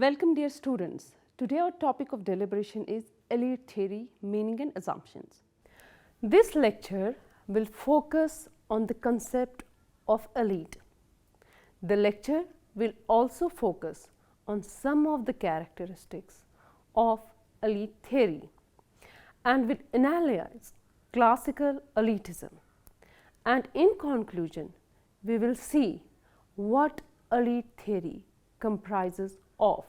Welcome dear students. Today our topic of deliberation is elite theory, meaning and assumptions. This lecture will focus on the concept of elite. The lecture will also focus on some of the characteristics of elite theory and will analyze classical elitism. And in conclusion, we will see what elite theory comprises of.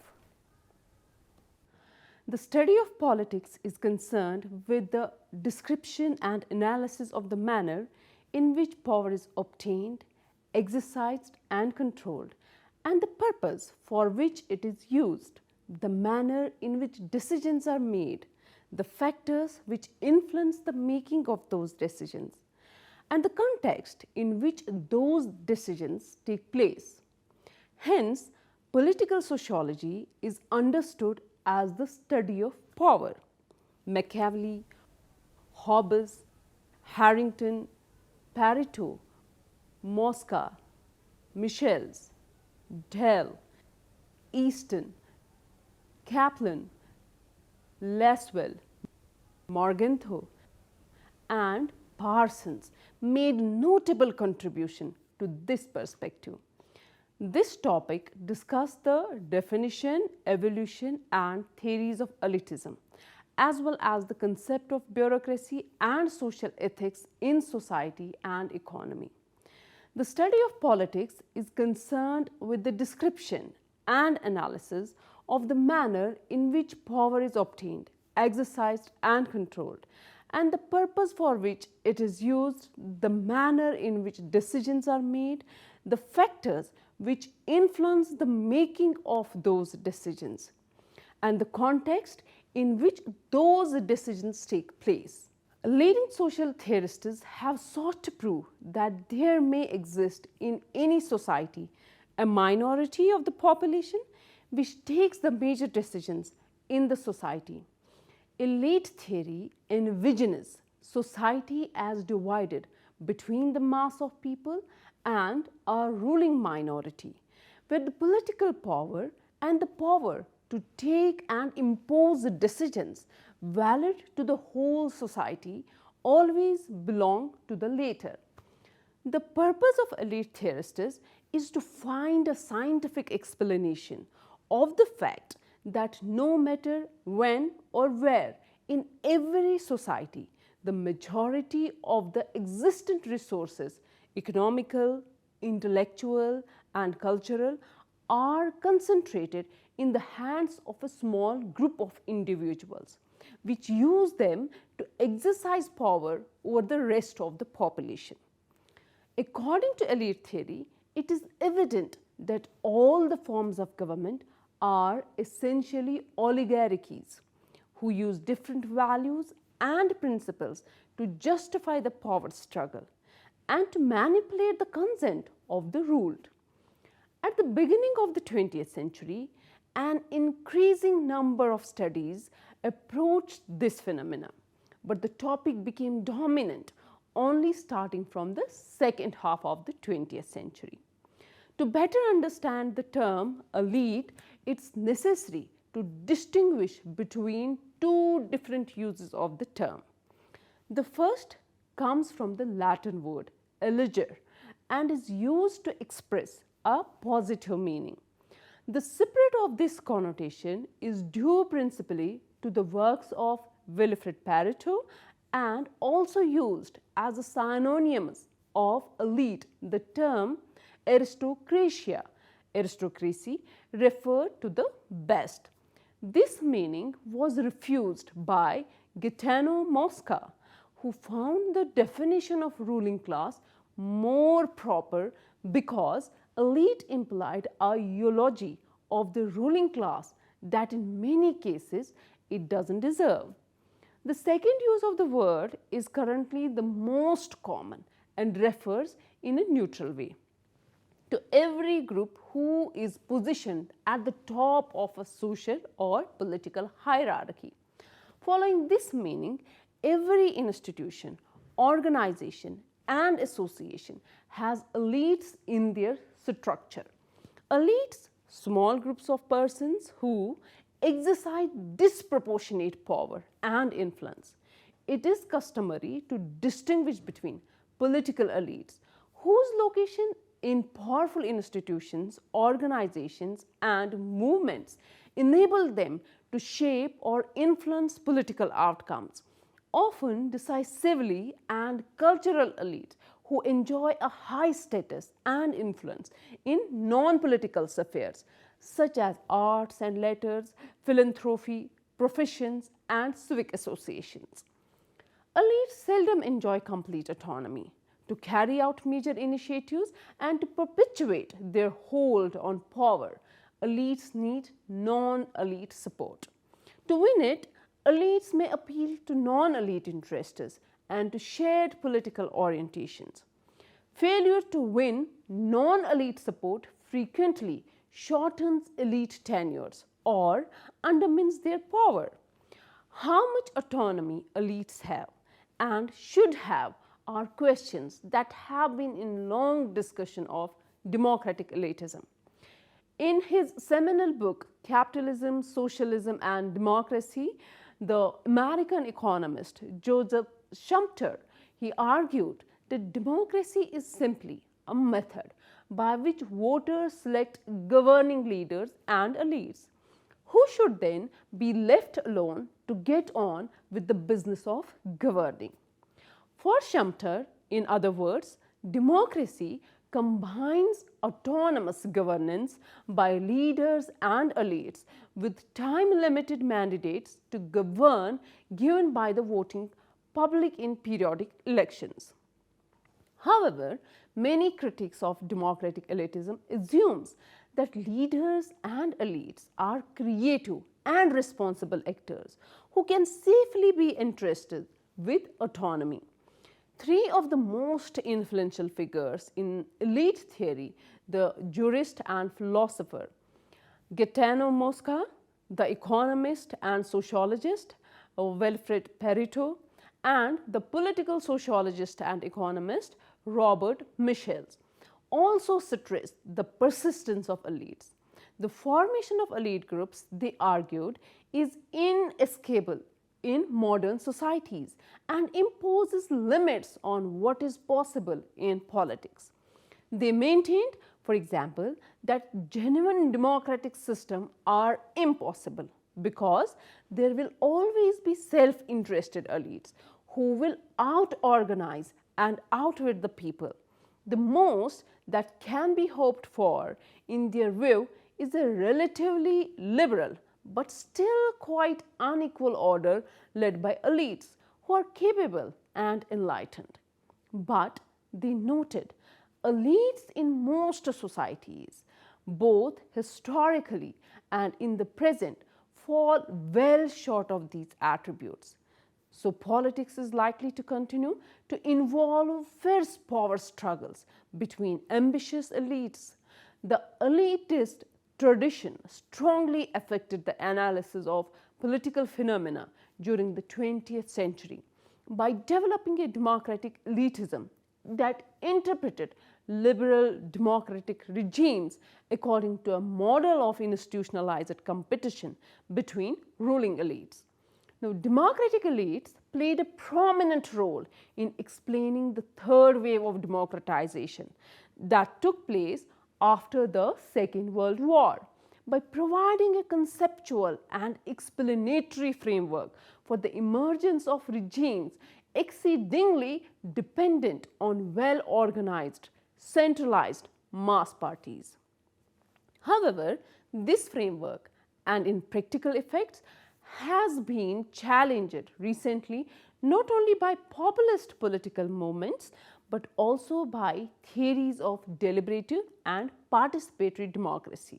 The study of politics is concerned with the description and analysis of the manner in which power is obtained, exercised and controlled, and the purpose for which it is used, the manner in which decisions are made, the factors which influence the making of those decisions, and the context in which those decisions take place. Hence, political sociology is understood as the study of power. Machiavelli, Hobbes, Harrington, Pareto, Mosca, Michels, Dell, Easton, Kaplan, Lasswell, Morgenthau, and Parsons made notable contribution to this perspective. This topic discussed the definition, evolution and theories of elitism, as well as the concept of bureaucracy and social ethics in society and economy. The study of politics is concerned with the description and analysis of the manner in which power is obtained, exercised and controlled, and the purpose for which it is used, the manner in which decisions are made, the factors which influence the making of those decisions, and the context in which those decisions take place. Leading social theorists have sought to prove that there may exist in any society a minority of the population which takes the major decisions in the society. Elite theory envisions society as divided between the mass of people and a ruling minority, where the political power and the power to take and impose decisions valid to the whole society always belong to the latter. The purpose of elite theorists is to find a scientific explanation of the fact that no matter when or where in every society, the majority of the existent resources, economical, intellectual and cultural, are concentrated in the hands of a small group of individuals, which use them to exercise power over the rest of the population. According to elite theory, it is evident that all the forms of government are essentially oligarchies who use different values and principles to justify the power struggle and to manipulate the consent of the ruled. At the beginning of the 20th century, an increasing number of studies approached this phenomena, but the topic became dominant only starting from the second half of the 20th century. To better understand the term elite, it's necessary to distinguish between two different uses of the term. The first comes from the Latin word elegere and is used to express a positive meaning. The spirit of this connotation is due principally to the works of Wilfrid Pareto and also used as a synonym of elite. The term aristocracia, aristocracy, referred to the best. This meaning was refused by Gaetano Mosca, who found the definition of ruling class more proper because elite implied a eulogy of the ruling class that in many cases it doesn't deserve. The second use of the word is currently the most common and refers in a neutral way to every group who is positioned at the top of a social or political hierarchy. Following this meaning, every institution, organization and association has elites in their structure. Elites small groups of persons who exercise disproportionate power and influence. It is customary to distinguish between political elites whose location in powerful institutions, organizations, and movements enable them to shape or influence political outcomes, often decisively, and cultural elites who enjoy a high status and influence in non-political spheres such as arts and letters, philanthropy, professions, and civic associations. Elites seldom enjoy complete autonomy to carry out major initiatives and to perpetuate their hold on power. Elites need non-elite support. To win it, elites may appeal to non-elite interests and to shared political orientations. Failure to win non-elite support frequently shortens elite tenures or undermines their power. How much autonomy elites have and should have are questions that have been in long discussion of democratic elitism. In his seminal book, Capitalism, Socialism and Democracy, the American economist Joseph Schumpeter, he argued that democracy is simply a method by which voters select governing leaders and elites, who should then be left alone to get on with the business of governing. For Schumpeter, in other words, democracy combines autonomous governance by leaders and elites with time-limited mandates to govern given by the voting public in periodic elections. However, many critics of democratic elitism assumes that leaders and elites are creative and responsible actors who can safely be entrusted with autonomy. Three of the most influential figures in elite theory, the jurist and philosopher Gaetano Mosca, the economist and sociologist Wilfred Pareto, and the political sociologist and economist Robert Michels, also stressed the persistence of elites. The formation of elite groups, they argued, is inescapable in modern societies and imposes limits on what is possible in politics. They maintained, for example, that genuine democratic systems are impossible because there will always be self-interested elites who will out-organize and outwit the people. The most that can be hoped for, in their view, is a relatively liberal but still quite unequal order led by elites who are capable and enlightened. But they noted elites in most societies, both historically and in the present, fall well short of these attributes. So politics is likely to continue to involve fierce power struggles between ambitious elites. The elitist tradition strongly affected the analysis of political phenomena during the 20th century by developing a democratic elitism that interpreted liberal democratic regimes according to a model of institutionalized competition between ruling elites. Now, democratic elites played a prominent role in explaining the third wave of democratization that took place after the Second World War by providing a conceptual and explanatory framework for the emergence of regimes exceedingly dependent on well-organized, centralized mass parties. However, this framework and in practical effects has been challenged recently not only by populist political movements but also by theories of deliberative and participatory democracy,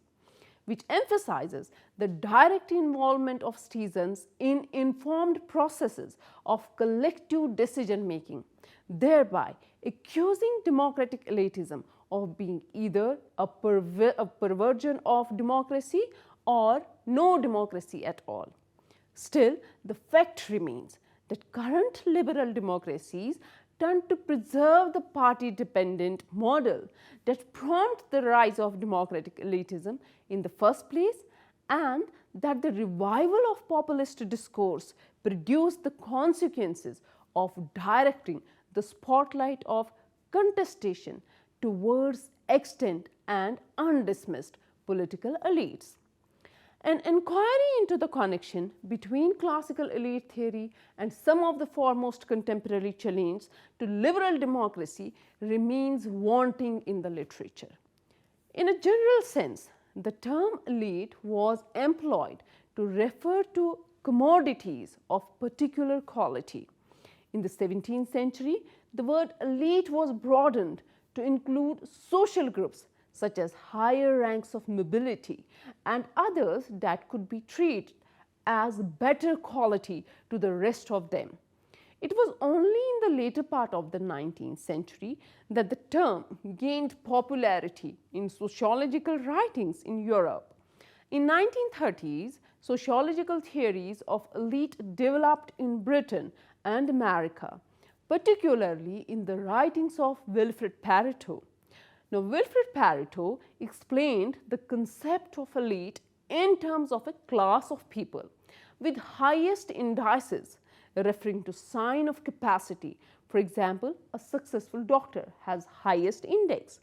which emphasizes the direct involvement of citizens in informed processes of collective decision making, thereby accusing democratic elitism of being either a perversion of democracy or no democracy at all. Still, the fact remains that current liberal democracies done to preserve the party-dependent model that prompted the rise of democratic elitism in the first place, and that the revival of populist discourse produced the consequences of directing the spotlight of contestation towards extant and undismissed political elites. An inquiry into the connection between classical elite theory and some of the foremost contemporary challenges to liberal democracy remains wanting in the literature. In a general sense, the term elite was employed to refer to commodities of particular quality. In the 17th century, the word elite was broadened to include social groups such as higher ranks of nobility and others that could be treated as better quality to the rest of them. It was only in the later part of the 19th century that the term gained popularity in sociological writings in Europe. In 1930s, sociological theories of elite developed in Britain and America, particularly in the writings of Wilfrid Pareto. Now, Wilfrid Pareto explained the concept of elite in terms of a class of people with highest indices, referring to sign of capacity. For example, a successful doctor has highest index.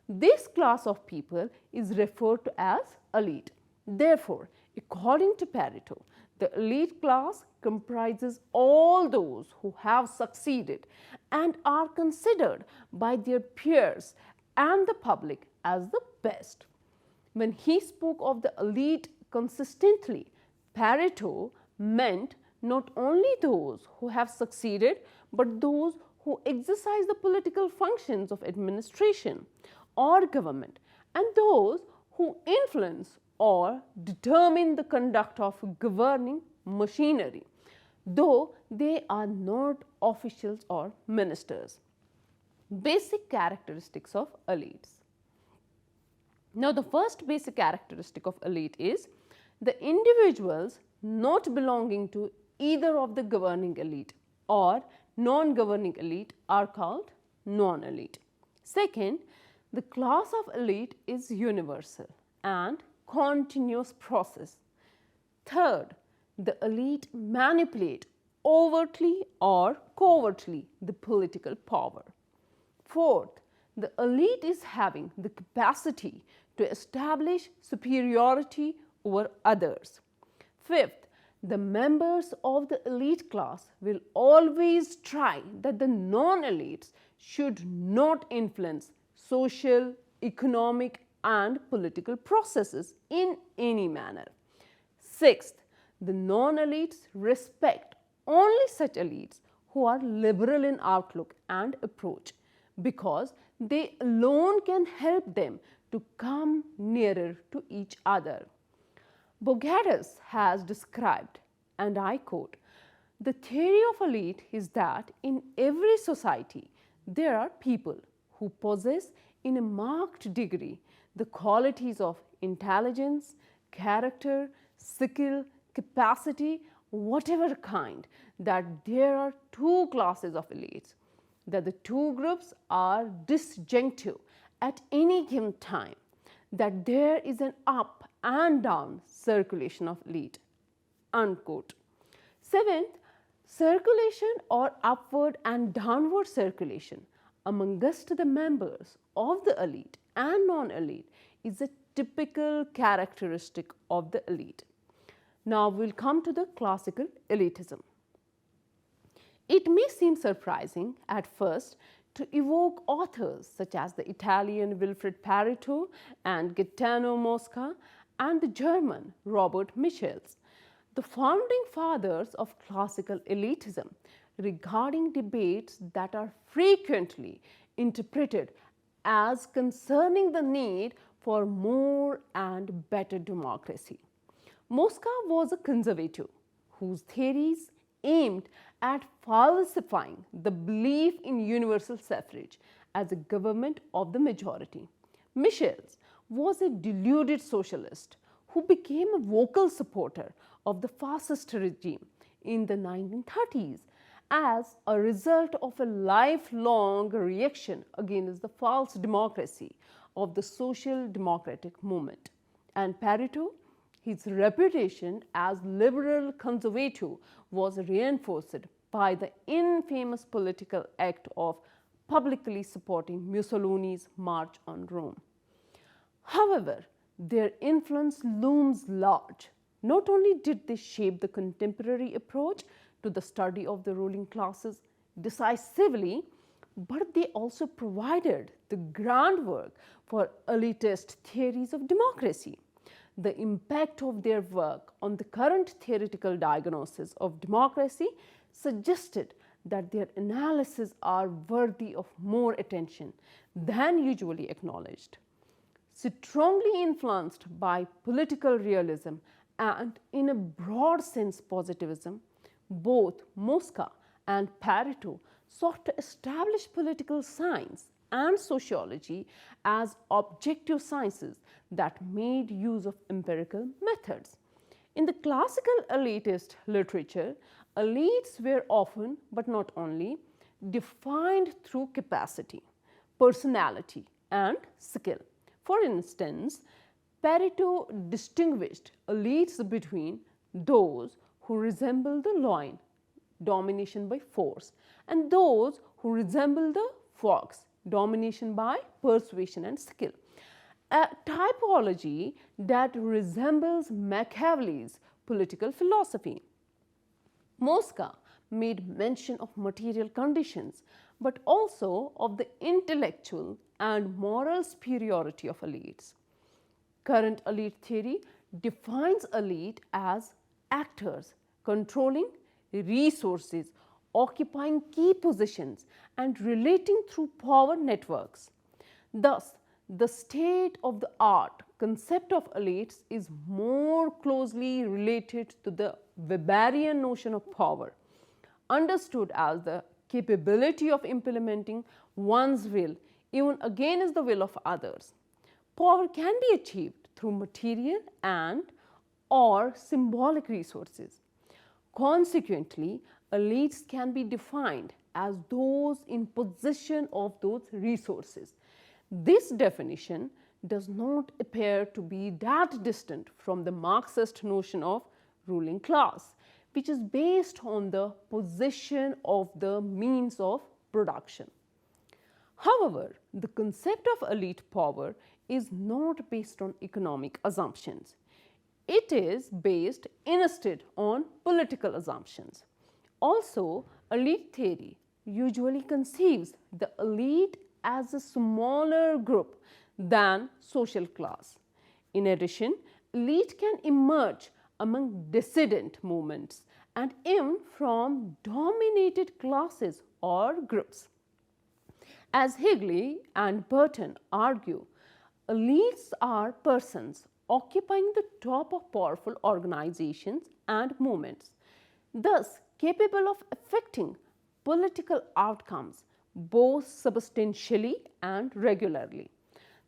This class of people is referred to as elite. Therefore, according to Pareto, the elite class comprises all those who have succeeded and are considered by their peers and the public as the best. When he spoke of the elite consistently, Pareto meant not only those who have succeeded, but those who exercise the political functions of administration or government, and those who influence or determine the conduct of governing machinery, though they are not officials or ministers. Basic characteristics of elites. Now, the first basic characteristic of elite is the individuals not belonging to either of the governing elite or non-governing elite are called non-elite. Second, the class of elite is universal and continuous process. Third, the elite manipulate overtly or covertly the political power. Fourth, the elite is having the capacity to establish superiority over others. Fifth, the members of the elite class will always try that the non-elites should not influence social, economic, and political processes in any manner. Sixth, the non-elites respect only such elites who are liberal in outlook and approach, because they alone can help them to come nearer to each other. Bogadas has described, and I quote, "The theory of elite is that in every society there are people who possess in a marked degree the qualities of intelligence, character, skill, capacity, whatever kind, that there are two classes of elites, that the two groups are disjunctive at any given time, that there is an up and down circulation of elite," unquote. Seventh, circulation or upward and downward circulation amongst the members of the elite and non-elite is a typical characteristic of the elite. Now we'll come to the classical elitism. It may seem surprising at first to evoke authors such as the Italian Wilfrid Pareto and Gaetano Mosca and the German Robert Michels, the founding fathers of classical elitism, regarding debates that are frequently interpreted as concerning the need for more and better democracy. Mosca was a conservative whose theories aimed at falsifying the belief in universal suffrage as a government of the majority. Michels was a deluded socialist who became a vocal supporter of the fascist regime in the 1930s as a result of a lifelong reaction against the false democracy of the social democratic movement. And Pareto, his reputation as liberal conservative was reinforced by the infamous political act of publicly supporting Mussolini's March on Rome. However, their influence looms large. Not only did they shape the contemporary approach to the study of the ruling classes decisively, but they also provided the groundwork for elitist theories of democracy. The impact of their work on the current theoretical diagnosis of democracy suggested that their analyses are worthy of more attention than usually acknowledged. Strongly influenced by political realism and, in a broad sense, positivism, both Mosca and Pareto sought to establish political science and sociology as objective sciences that made use of empirical methods. In the classical elitist literature, elites were often, but not only, defined through capacity, personality, and skill. For instance, Pareto distinguished elites between those who resemble the lion, domination by force, and those who resemble the fox, domination by persuasion and skill. A typology that resembles Machiavelli's political philosophy. Mosca made mention of material conditions, but also of the intellectual and moral superiority of elites. Current elite theory defines elite as actors controlling resources, occupying key positions, and relating through power networks. Thus, the state of the art concept of elites is more closely related to the Weberian notion of power, understood as the capability of implementing one's will even against the will of others. Power can be achieved through material and or symbolic resources. Consequently, elites can be defined as those in possession of those resources. This definition does not appear to be that distant from the Marxist notion of ruling class, which is based on the possession of the means of production. However, the concept of elite power is not based on economic assumptions. It is based instead on political assumptions. Also, elite theory usually conceives the elite as a smaller group than social class. In addition, elite can emerge among dissident movements and even from dominated classes or groups. As Higley and Burton argue, elites are persons occupying the top of powerful organizations and movements, thus capable of affecting political outcomes both substantially and regularly.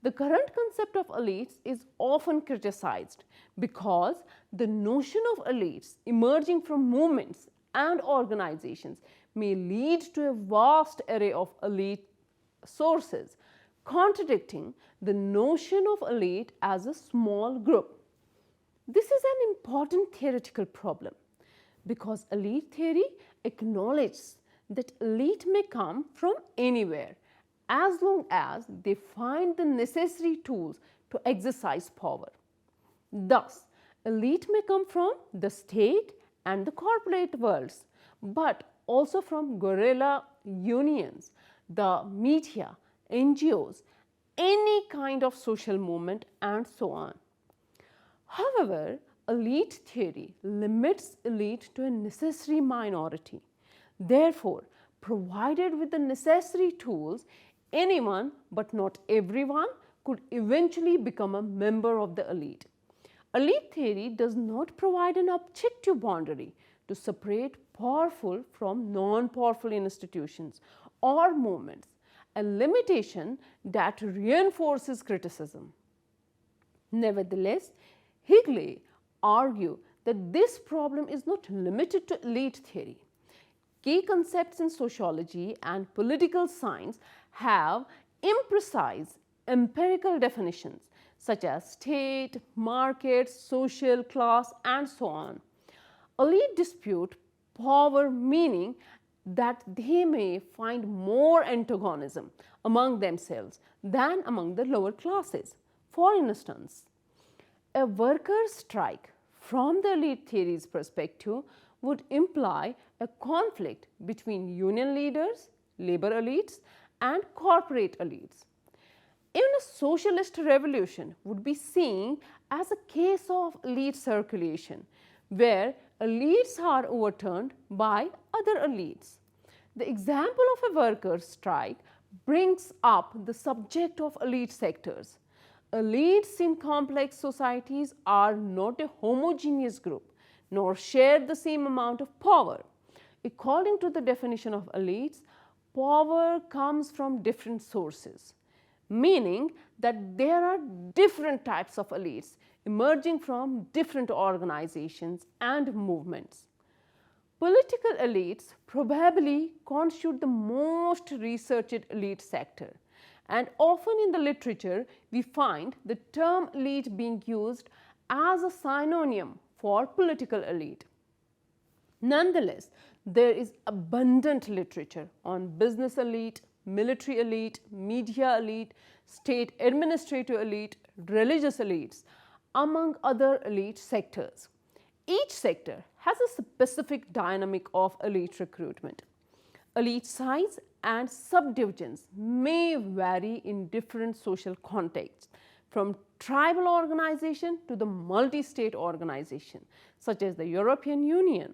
The current concept of elites is often criticized because the notion of elites emerging from movements and organizations may lead to a vast array of elite sources, contradicting the notion of elite as a small group. This is an important theoretical problem because elite theory acknowledges that elite may come from anywhere as long as they find the necessary tools to exercise power. Thus, elite may come from the state and the corporate worlds, but also from guerrilla unions, the media, NGOs, any kind of social movement, and so on. However, elite theory limits elite to a necessary minority. Therefore, provided with the necessary tools, anyone but not everyone could eventually become a member of the elite. Elite theory does not provide an objective boundary to separate powerful from non-powerful institutions or movements, a limitation that reinforces criticism. Nevertheless, Higley argued that this problem is not limited to elite theory. Key concepts in sociology and political science have imprecise empirical definitions such as state, market, social class, and so on. Elite dispute power, meaning that they may find more antagonism among themselves than among the lower classes. For instance, a workers' strike from the elite theory's perspective would imply a conflict between union leaders, labor elites, and corporate elites. Even a socialist revolution would be seen as a case of elite circulation, where elites are overturned by other elites. The example of a workers' strike brings up the subject of elite sectors. Elites in complex societies are not a homogeneous group nor share the same amount of power. According to the definition of elites, power comes from different sources, meaning that there are different types of elites emerging from different organizations and movements. Political elites probably constitute the most researched elite sector, and often in the literature we find the term elite being used as a synonym for political elite. Nonetheless, there is abundant literature on business elite, military elite, media elite, state administrative elite, religious elites, among other elite sectors. Each sector has a specific dynamic of elite recruitment. Elite size and subdivisions may vary in different social contexts, from tribal organization to the multi-state organization, such as the European Union.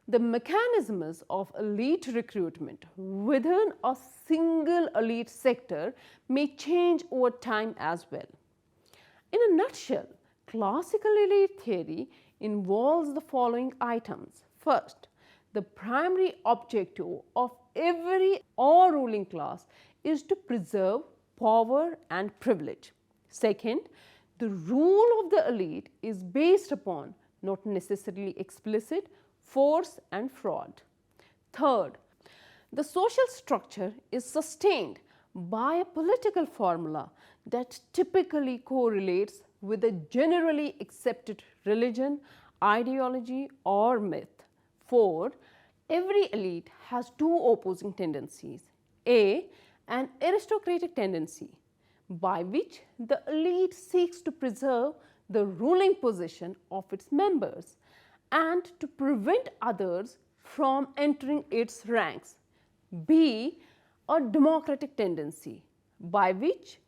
The mechanisms of elite recruitment within a single elite sector may change over time as well. In a nutshell, classical elite theory involves the following items. First, the primary objective of every or ruling class is to preserve power and privilege. Second, the rule of the elite is based upon, not necessarily explicit, force and fraud. Third, the social structure is sustained by a political formula that typically correlates with a generally accepted religion, ideology, or myth. Fourth, every elite has two opposing tendencies. A, an aristocratic tendency, by which the elite seeks to preserve the ruling position of its members and to prevent others from entering its ranks. B, a democratic tendency, by which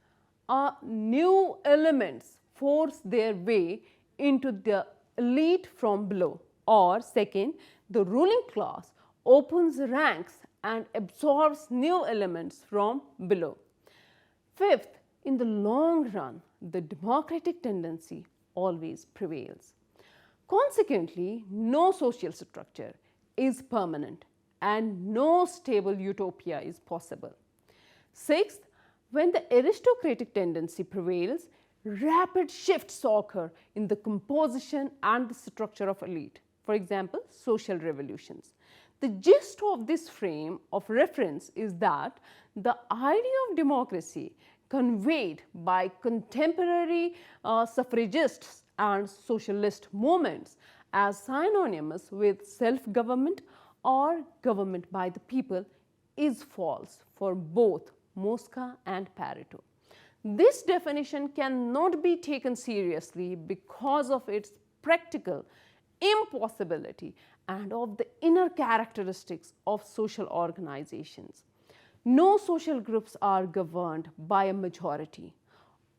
new elements force their way into the elite from below. Or second, the ruling class opens ranks and absorbs new elements from below. Fifth, in the long run, the democratic tendency always prevails. Consequently, no social structure is permanent and no stable utopia is possible. Sixth, when the aristocratic tendency prevails, rapid shifts occur in the composition and the structure of elite. For example, social revolutions. The gist of this frame of reference is that the idea of democracy conveyed by contemporary suffragists and socialist movements as synonymous with self-government or government by the people is false for both Mosca and Pareto. This definition cannot be taken seriously because of its practical impossibility and of the inner characteristics of social organizations. No social groups are governed by a majority.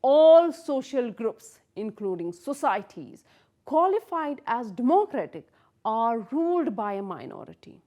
All social groups, including societies qualified as democratic, are ruled by a minority.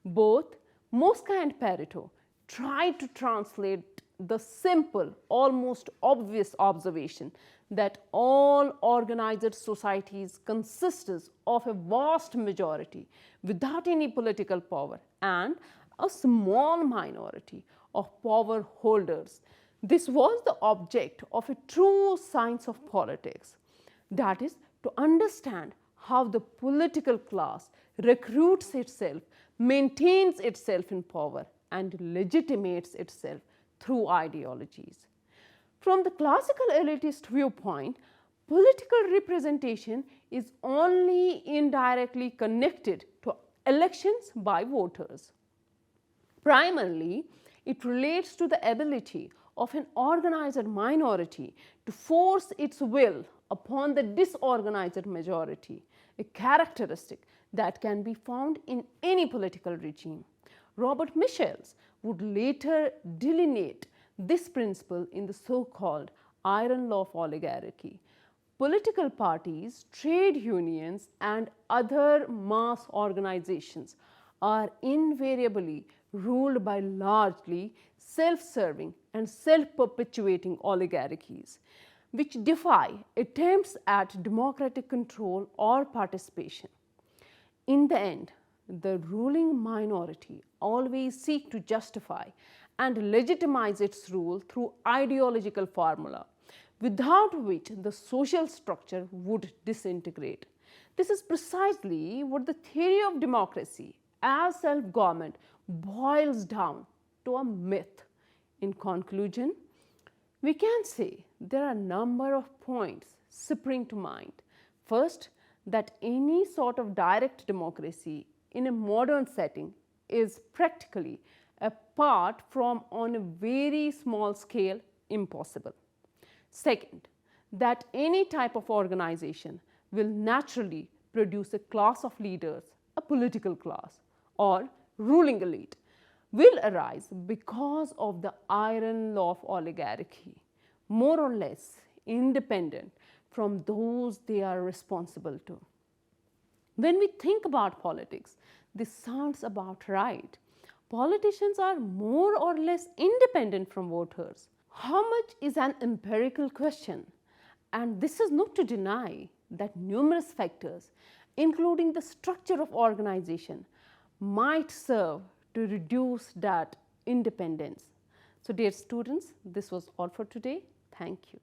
Both Mosca and Pareto tried to translate the simple, almost obvious observation that all organized societies consist of a vast majority without any political power and a small minority of power holders. This was the object of a true science of politics, that is, to understand how the political class recruits itself maintains itself in power and legitimates itself through ideologies. From the classical elitist viewpoint, political representation is only indirectly connected to elections by voters. Primarily, it relates to the ability of an organized minority to force its will upon the disorganized majority, a characteristic that can be found in any political regime. Robert Michels would later delineate this principle in the so-called iron law of oligarchy. Political parties, trade unions, and other mass organizations are invariably ruled by largely self-serving and self-perpetuating oligarchies, which defy attempts at democratic control or participation. In the end, the ruling minority always seek to justify and legitimize its rule through ideological formula, without which the social structure would disintegrate. This is precisely what the theory of democracy as self-government boils down to a myth. In conclusion, we can say there are a number of points spring to mind. First, that any sort of direct democracy in a modern setting is practically, apart from on a very small scale, impossible. Second, that any type of organization will naturally produce a class of leaders, a political class, or ruling elite, will arise because of the iron law of oligarchy, more or less independent from those they are responsible to. When we think about politics, this sounds about right. Politicians are more or less independent from voters. How much is an empirical question? And this is not to deny that numerous factors, including the structure of organization, might serve to reduce that independence. So dear students, this was all for today. Thank you.